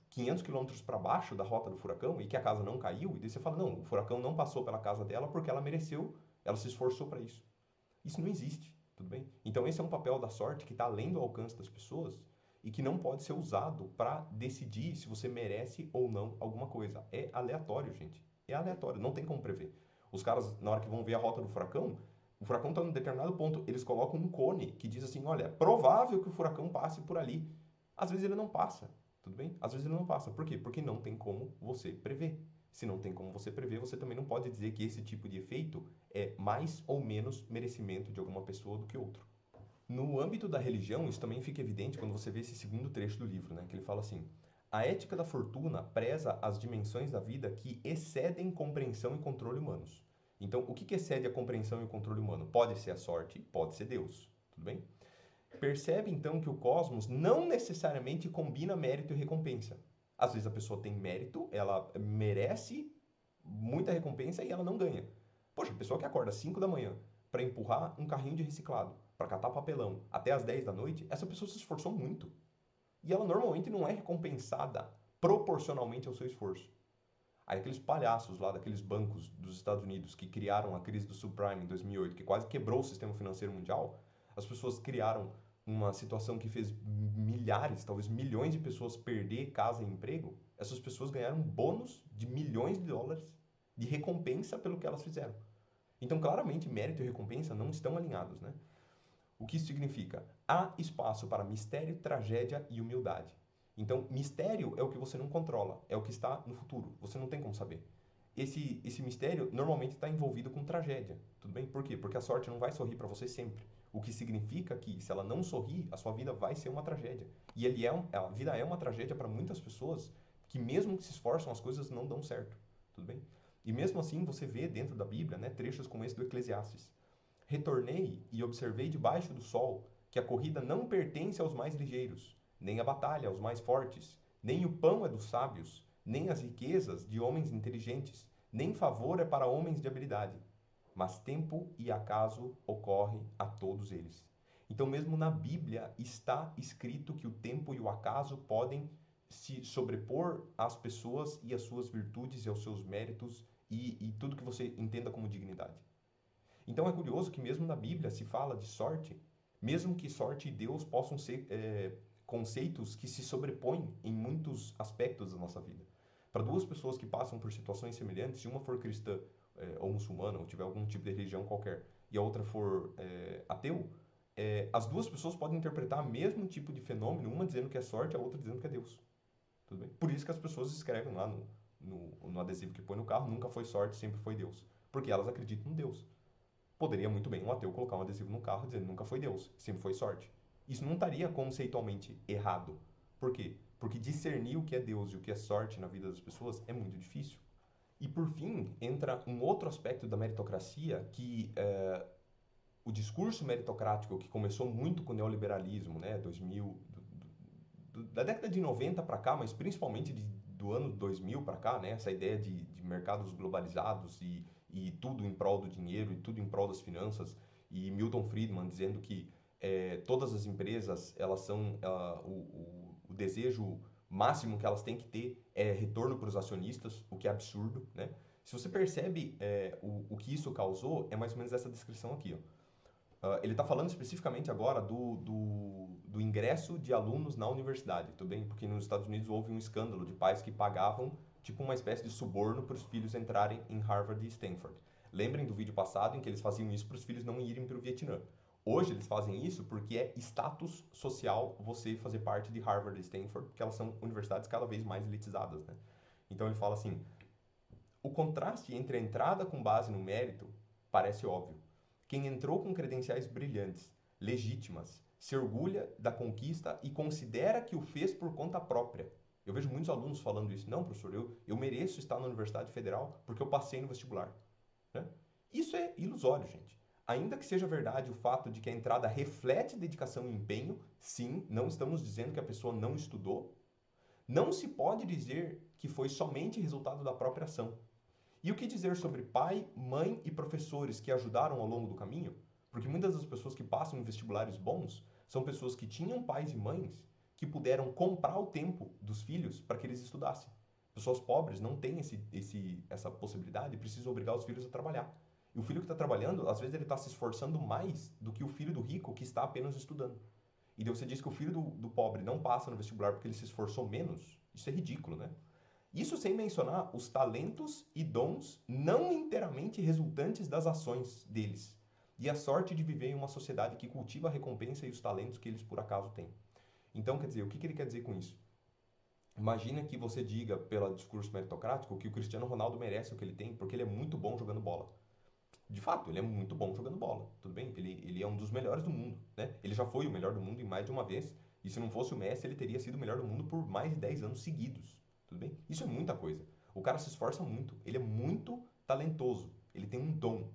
500 quilômetros para baixo da rota do furacão e que a casa não caiu, e daí você fala, não, o furacão não passou pela casa dela porque ela mereceu, ela se esforçou para isso. Isso não existe, tudo bem? Então esse é um papel da sorte que está além do alcance das pessoas e que não pode ser usado para decidir se você merece ou não alguma coisa. É aleatório, gente. É aleatório, não tem como prever. Os caras, na hora que vão ver a rota do furacão, o furacão está em um determinado ponto, eles colocam um cone que diz assim, olha, é provável que o furacão passe por ali. Às vezes ele não passa. Tudo bem? Às vezes ele não passa. Por quê? Porque não tem como você prever. Se não tem como você prever, você também não pode dizer que esse tipo de efeito é mais ou menos merecimento de alguma pessoa do que outro. No âmbito da religião, isso também fica evidente quando você vê esse segundo trecho do livro, né? Que ele fala assim: a ética da fortuna preza as dimensões da vida que excedem compreensão e controle humanos. Então, o que excede a compreensão e o controle humano? Pode ser a sorte, pode ser Deus. Tudo bem? Percebe então que o cosmos não necessariamente combina mérito e recompensa. Às vezes a pessoa tem mérito, ela merece muita recompensa e ela não ganha. Poxa, a pessoa que acorda às 5 da manhã para empurrar um carrinho de reciclado, para catar papelão, até às 10 da noite, essa pessoa se esforçou muito. E ela normalmente não é recompensada proporcionalmente ao seu esforço. Aí aqueles palhaços lá daqueles bancos dos Estados Unidos que criaram a crise do subprime em 2008, que quase quebrou o sistema financeiro mundial, as pessoas criaram uma situação que fez milhares, talvez milhões de pessoas perder casa e emprego. Essas pessoas ganharam um bônus de milhões de dólares de recompensa pelo que elas fizeram. Então, claramente, mérito e recompensa não estão alinhados, né? O que isso significa? Há espaço para mistério, tragédia e humildade. Então, mistério é o que você não controla, é o que está no futuro, você não tem como saber. Esse mistério normalmente está envolvido com tragédia, tudo bem? Por quê? Porque a sorte não vai sorrir para você sempre. O que significa que, se ela não sorrir, a sua vida vai ser uma tragédia. E a vida é uma tragédia para muitas pessoas que, mesmo que se esforçam, as coisas não dão certo, tudo bem? E mesmo assim, você vê dentro da Bíblia, né, trechos como esse do Eclesiastes. Retornei e observei debaixo do sol que a corrida não pertence aos mais ligeiros, nem a batalha aos mais fortes, nem o pão é dos sábios, nem as riquezas de homens inteligentes, nem favor é para homens de habilidade. Mas tempo e acaso ocorre a todos eles. Então, mesmo na Bíblia está escrito que o tempo e o acaso podem se sobrepor às pessoas e às suas virtudes e aos seus méritos e tudo que você entenda como dignidade. Então é curioso que mesmo na Bíblia se fala de sorte, mesmo que sorte e Deus possam ser conceitos que se sobrepõem em muitos aspectos da nossa vida. Para duas pessoas que passam por situações semelhantes, se uma for cristã ou muçulmana, ou tiver algum tipo de religião qualquer, e a outra for ateu, as duas pessoas podem interpretar o mesmo tipo de fenômeno, uma dizendo que é sorte, a outra dizendo que é Deus. Tudo bem? Por isso que as pessoas escrevem lá no adesivo que põe no carro, nunca foi sorte, sempre foi Deus. Porque elas acreditam em Deus. Poderia muito bem um ateu colocar um adesivo no carro dizendo nunca foi Deus, sempre foi sorte. Isso não estaria conceitualmente errado. Por quê? Porque discernir o que é Deus e o que é sorte na vida das pessoas é muito difícil. E por fim, entra um outro aspecto da meritocracia que o discurso meritocrático que começou muito com o neoliberalismo, né, 2000, da década de 90 para cá, mas principalmente do ano 2000 para cá, né, essa ideia de mercados globalizados e tudo em prol do dinheiro e tudo em prol das finanças, e Milton Friedman dizendo que todas as empresas, elas são, o desejo máximo que elas têm que ter é retorno para os acionistas, o que é absurdo, né? Se você percebe o que isso causou, é mais ou menos essa descrição aqui, ó. Ele está falando especificamente agora do ingresso de alunos na universidade, tudo bem? Porque nos Estados Unidos houve um escândalo de pais que pagavam tipo uma espécie de suborno para os filhos entrarem em Harvard e Stanford. Lembrem do vídeo passado em que eles faziam isso para os filhos não irem para o Vietnã. Hoje eles fazem isso porque é status social você fazer parte de Harvard e Stanford, porque elas são universidades cada vez mais elitizadas, né? Então ele fala assim, o contraste entre a entrada com base no mérito parece óbvio. Quem entrou com credenciais brilhantes, legítimas, se orgulha da conquista e considera que o fez por conta própria. Eu vejo muitos alunos falando isso. Não, professor, eu mereço estar na Universidade Federal porque eu passei no vestibular. Né? Isso é ilusório, gente. Ainda que seja verdade o fato de que a entrada reflete dedicação e empenho, sim, não estamos dizendo que a pessoa não estudou, não se pode dizer que foi somente resultado da própria ação. E o que dizer sobre pai, mãe e professores que ajudaram ao longo do caminho? Porque muitas das pessoas que passam em vestibulares bons são pessoas que tinham pais e mães que puderam comprar o tempo dos filhos para que eles estudassem. Pessoas pobres não têm essa possibilidade e precisam obrigar os filhos a trabalhar. E o filho que está trabalhando, às vezes ele está se esforçando mais do que o filho do rico que está apenas estudando. E daí você diz que o filho do pobre não passa no vestibular porque ele se esforçou menos? Isso é ridículo, né? Isso sem mencionar os talentos e dons não inteiramente resultantes das ações deles. E a sorte de viver em uma sociedade que cultiva a recompensa e os talentos que eles por acaso têm. Então, quer dizer, o que ele quer dizer com isso? Imagina que você diga, pelo discurso meritocrático, que o Cristiano Ronaldo merece o que ele tem porque ele é muito bom jogando bola. De fato, ele é muito bom jogando bola, tudo bem? Ele é um dos melhores do mundo, né? Ele já foi o melhor do mundo em mais de uma vez, e se não fosse o Messi, ele teria sido o melhor do mundo por mais de 10 anos seguidos, tudo bem? Isso é muita coisa. O cara se esforça muito, ele é muito talentoso, ele tem um dom.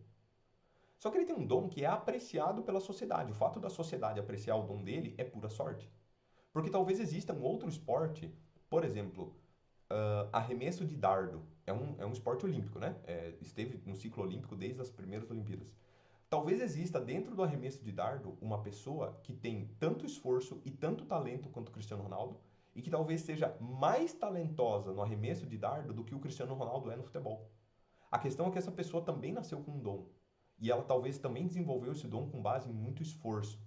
Só que ele tem um dom que é apreciado pela sociedade. O fato da sociedade apreciar o dom dele é pura sorte. Porque talvez exista um outro esporte, por exemplo, arremesso de dardo. É um esporte olímpico, né? Esteve no ciclo olímpico desde as primeiras Olimpíadas. Talvez exista dentro do arremesso de dardo uma pessoa que tem tanto esforço e tanto talento quanto o Cristiano Ronaldo e que talvez seja mais talentosa no arremesso de dardo do que o Cristiano Ronaldo é no futebol. A questão é que essa pessoa também nasceu com um dom e ela talvez também desenvolveu esse dom com base em muito esforço.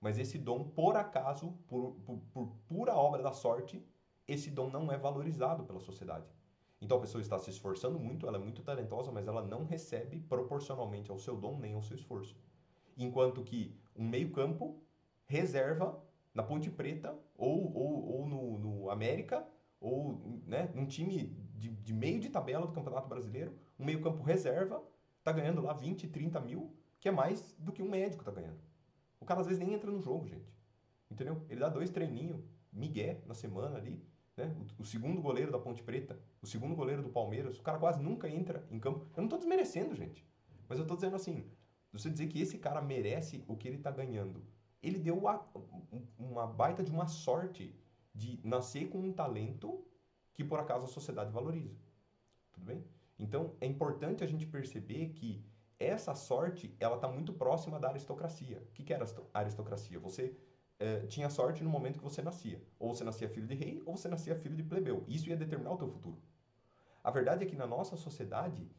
Mas esse dom, por acaso, por pura obra da sorte, esse dom não é valorizado pela sociedade. Então a pessoa está se esforçando muito, ela é muito talentosa, mas ela não recebe proporcionalmente ao seu dom nem ao seu esforço. Enquanto que um meio-campo reserva na Ponte Preta ou no América, ou né, um time de meio de tabela do Campeonato Brasileiro, um meio-campo reserva está ganhando lá 20, 30 mil, que é mais do que um médico está ganhando. O cara às vezes nem entra no jogo, gente. Entendeu? Ele dá 2 treininhos, migué, na semana ali. Né? O segundo goleiro da Ponte Preta, o segundo goleiro do Palmeiras, o cara quase nunca entra em campo. Eu não tô desmerecendo, gente. Mas eu tô dizendo assim, você dizer que esse cara merece o que ele tá ganhando. Ele deu uma baita de uma sorte de nascer com um talento que por acaso a sociedade valoriza. Tudo bem? Então é importante a gente perceber que essa sorte, ela está muito próxima da aristocracia. O que era a aristocracia? Você tinha sorte no momento que você nascia. Ou você nascia filho de rei, ou você nascia filho de plebeu. Isso ia determinar o teu futuro. A verdade é que na nossa sociedade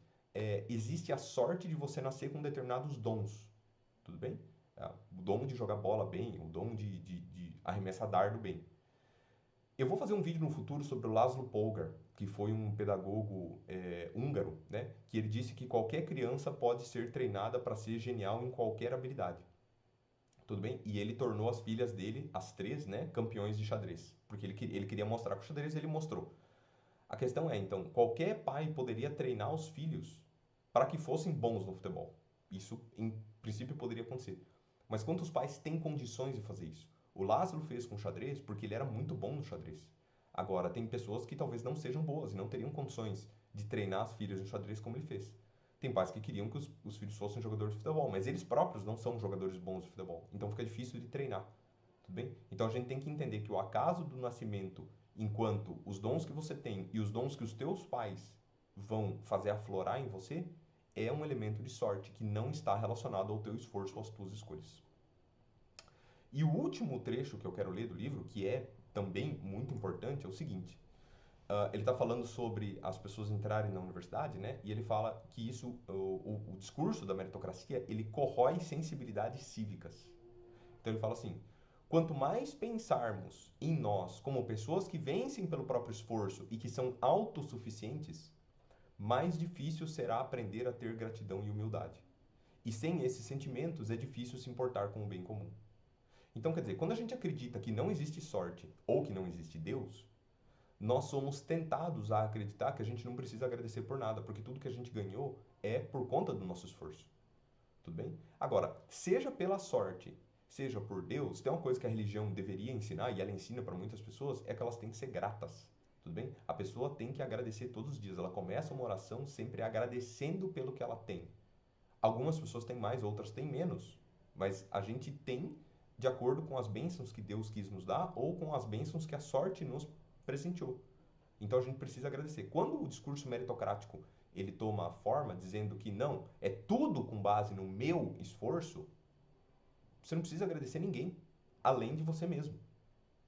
existe a sorte de você nascer com determinados dons. Tudo bem? O dom de jogar bola bem, o dom de arremessar dardo bem. Eu vou fazer um vídeo no futuro sobre o Laszlo Polgar, que foi um pedagogo húngaro, né? Que ele disse que qualquer criança pode ser treinada para ser genial em qualquer habilidade. Tudo bem? E ele tornou as filhas dele, as três, né, campeões de xadrez. Porque ele queria mostrar com o xadrez e ele mostrou. A questão é, então, qualquer pai poderia treinar os filhos para que fossem bons no futebol. Isso, em princípio, poderia acontecer. Mas quantos pais têm condições de fazer isso? O Lázaro fez com o xadrez porque ele era muito bom no xadrez. Agora, tem pessoas que talvez não sejam boas e não teriam condições de treinar as filhas no xadrez como ele fez. Tem pais que queriam que os filhos fossem jogadores de futebol, mas eles próprios não são jogadores bons de futebol. Então fica difícil de treinar. Tudo bem? Então a gente tem que entender que o acaso do nascimento, enquanto os dons que você tem e os dons que os teus pais vão fazer aflorar em você, é um elemento de sorte que não está relacionado ao teu esforço ou às tuas escolhas. E o último trecho que eu quero ler do livro, que é também muito importante, é o seguinte. Ele está falando sobre as pessoas entrarem na universidade, né? E ele fala que isso, o discurso da meritocracia, ele corrói sensibilidades cívicas. Então ele fala assim: quanto mais pensarmos em nós como pessoas que vencem pelo próprio esforço e que são autossuficientes, mais difícil será aprender a ter gratidão e humildade. E sem esses sentimentos é difícil se importar com o bem comum. Então, quer dizer, quando a gente acredita que não existe sorte ou que não existe Deus, nós somos tentados a acreditar que a gente não precisa agradecer por nada, porque tudo que a gente ganhou é por conta do nosso esforço. Tudo bem? Agora, seja pela sorte, seja por Deus, tem uma coisa que a religião deveria ensinar, e ela ensina para muitas pessoas, é que elas têm que ser gratas. Tudo bem? A pessoa tem que agradecer todos os dias. Ela começa uma oração sempre agradecendo pelo que ela tem. Algumas pessoas têm mais, outras têm menos. Mas a gente tem de acordo com as bênçãos que Deus quis nos dar ou com as bênçãos que a sorte nos presenteou. Então a gente precisa agradecer. Quando o discurso meritocrático ele toma a forma dizendo que não, é tudo com base no meu esforço, você não precisa agradecer ninguém, além de você mesmo.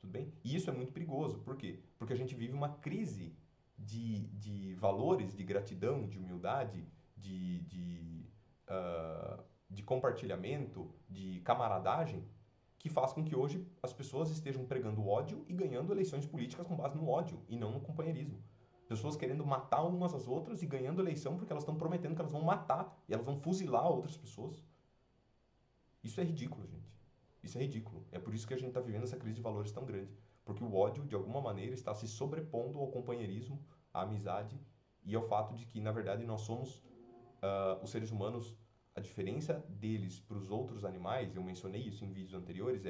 Tudo bem? E isso é muito perigoso. Por quê? Porque a gente vive uma crise de valores, de gratidão, de humildade, de compartilhamento, de camaradagem, que faz com que hoje as pessoas estejam pregando ódio e ganhando eleições políticas com base no ódio e não no companheirismo. Pessoas querendo matar umas às outras e ganhando eleição porque elas estão prometendo que elas vão matar e elas vão fuzilar outras pessoas. Isso é ridículo, gente. Isso é ridículo. É por isso que a gente está vivendo essa crise de valores tão grande. Porque o ódio, de alguma maneira, está se sobrepondo ao companheirismo, à amizade e ao fato de que, na verdade, nós somos os seres humanos. A diferença deles para os outros animais, eu mencionei isso em vídeos anteriores,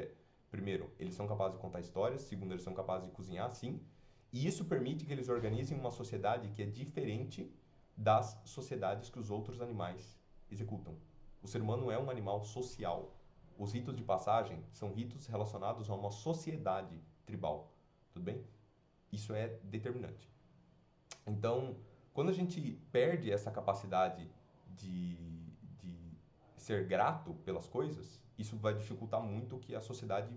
primeiro, eles são capazes de contar histórias, segundo, eles são capazes de cozinhar, sim, e isso permite que eles organizem uma sociedade que é diferente das sociedades que os outros animais executam. O ser humano é um animal social. Os ritos de passagem são ritos relacionados a uma sociedade tribal, tudo bem? Isso é determinante. Então, quando a gente perde essa capacidade de ser grato pelas coisas, isso vai dificultar muito que a sociedade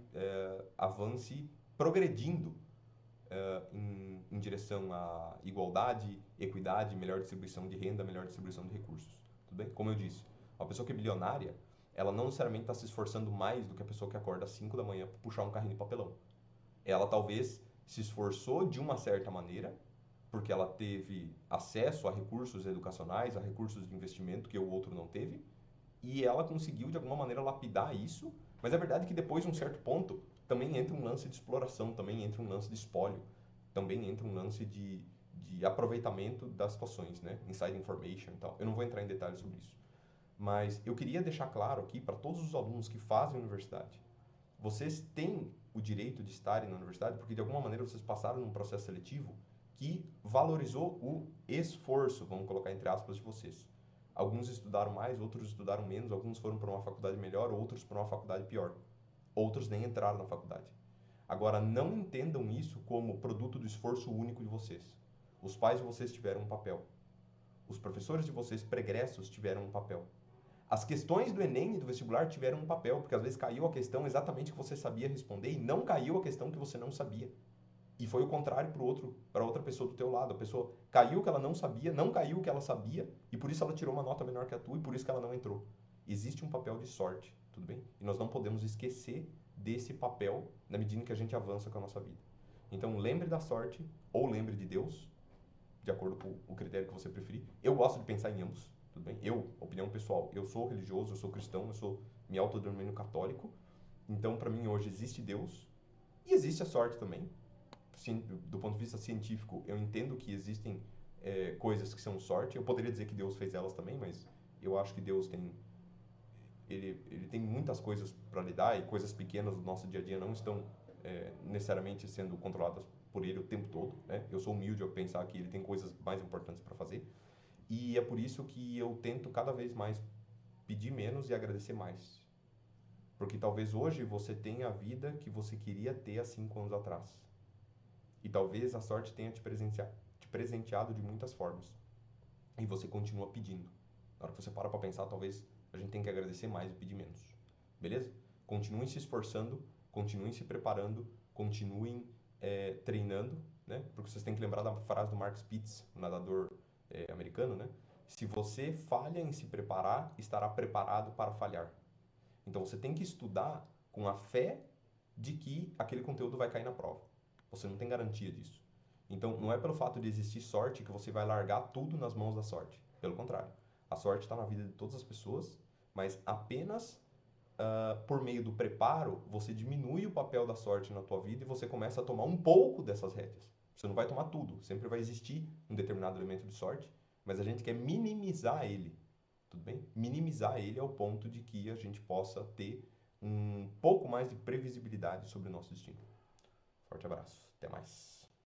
avance progredindo em direção à igualdade, equidade, melhor distribuição de renda, melhor distribuição de recursos. Tudo bem? Como eu disse, uma pessoa que é bilionária, ela não necessariamente está se esforçando mais do que a pessoa que acorda às 5 da manhã para puxar um carrinho de papelão. Ela talvez se esforçou de uma certa maneira, porque ela teve acesso a recursos educacionais, a recursos de investimento que o outro não teve, e ela conseguiu de alguma maneira lapidar isso, mas é verdade que depois de um certo ponto também entra um lance de exploração, também entra um lance de espólio, também entra um lance de aproveitamento das situações, né? Inside information e tal. Eu não vou entrar em detalhes sobre isso. Mas eu queria deixar claro aqui para todos os alunos que fazem universidade, vocês têm o direito de estarem na universidade porque de alguma maneira vocês passaram num processo seletivo que valorizou o esforço, vamos colocar entre aspas, de vocês. Alguns estudaram mais, outros estudaram menos, alguns foram para uma faculdade melhor, outros para uma faculdade pior. Outros nem entraram na faculdade. Agora, não entendam isso como produto do esforço único de vocês. Os pais de vocês tiveram um papel. Os professores de vocês pregressos tiveram um papel. As questões do Enem e do vestibular tiveram um papel, porque às vezes caiu a questão exatamente que você sabia responder e não caiu a questão que você não sabia. E foi o contrário para outra pessoa do teu lado. A pessoa caiu o que ela não sabia, não caiu o que ela sabia, e por isso ela tirou uma nota menor que a tua e por isso que ela não entrou. Existe um papel de sorte, tudo bem? E nós não podemos esquecer desse papel na medida em que a gente avança com a nossa vida. Então lembre da sorte ou lembre de Deus, de acordo com o critério que você preferir. Eu gosto de pensar em ambos, tudo bem? Eu, opinião pessoal, eu sou religioso, eu sou cristão, me autodenomino católico. Então, para mim, hoje existe Deus e existe a sorte também. Do ponto de vista científico, eu entendo que existem coisas que são sorte. Eu poderia dizer que Deus fez elas também, mas eu acho que Deus tem... Ele tem muitas coisas para lidar e coisas pequenas do nosso dia a dia não estão necessariamente sendo controladas por ele o tempo todo, né? Eu sou humilde ao pensar que ele tem coisas mais importantes para fazer e é por isso que eu tento cada vez mais pedir menos e agradecer mais. Porque talvez hoje você tenha a vida que você queria ter há 5 anos atrás. E talvez a sorte tenha te presenteado de muitas formas. E você continua pedindo. Na hora que você para pensar, talvez a gente tenha que agradecer mais e pedir menos. Beleza? Continuem se esforçando, continuem se preparando, continuem treinando, né? Porque vocês têm que lembrar da frase do Mark Spitz, um nadador americano, né? Se você falha em se preparar, estará preparado para falhar. Então você tem que estudar com a fé de que aquele conteúdo vai cair na prova. Você não tem garantia disso. Então não é pelo fato de existir sorte que você vai largar tudo nas mãos da sorte. Pelo contrário. A sorte está na vida de todas as pessoas, mas apenas por meio do preparo, você diminui o papel da sorte na tua vida e você começa a tomar um pouco dessas rédeas. Você não vai tomar tudo, sempre vai existir um determinado elemento de sorte, mas a gente quer minimizar ele, tudo bem? Minimizar ele ao ponto de que a gente possa ter um pouco mais de previsibilidade sobre o nosso destino. Forte abraço, até mais.